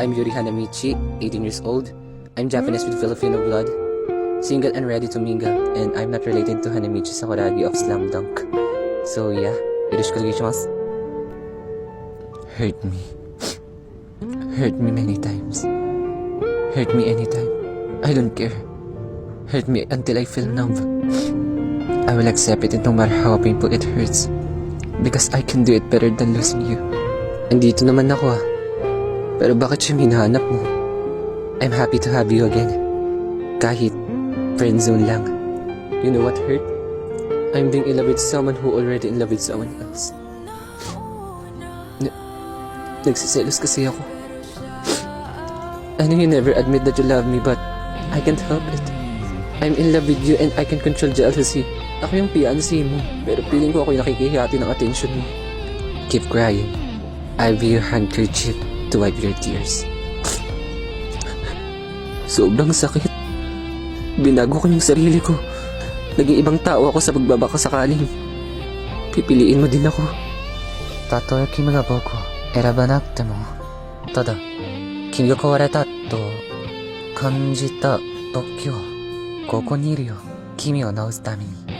I'm Yuri Hanamichi, 18 years old. I'm Japanese with Filipino blood, single and ready to mingle, and I'm not related to Hanamichi Sakuragi of Slam Dunk. So yeah, yoroshiku onegaishimasu. Hurt me. Hurt me many times. Hurt me anytime. I don't care. Hurt me until I feel numb. I will accept it no matter how painful it hurts. Because I can do it better than losing you. Andito naman ako Pero bakit siya hinahanap mo? I'm happy to have you again. Kahit friendzone lang. You know what hurt? I'm being in love with someone who already in love with someone else. Nagsiselos kasi ako. I know you never admit that you love me, but I can't help it. I'm in love with you and I can control jealousy. Ako yung fiancé mo, pero feeling ko ako yung nakikihati ng attention mo. Keep crying. I'll be your handkerchief to wipe your tears. Sobrang sakit. Binago ko yung sarili ko. Naging ibang tao ako sa pagbabaka sakaling. Pipiliin mo din ako. たとえ君が僕を選ばなくても、ただ君が壊れたと感じた時はここにいるよ。君を治すために。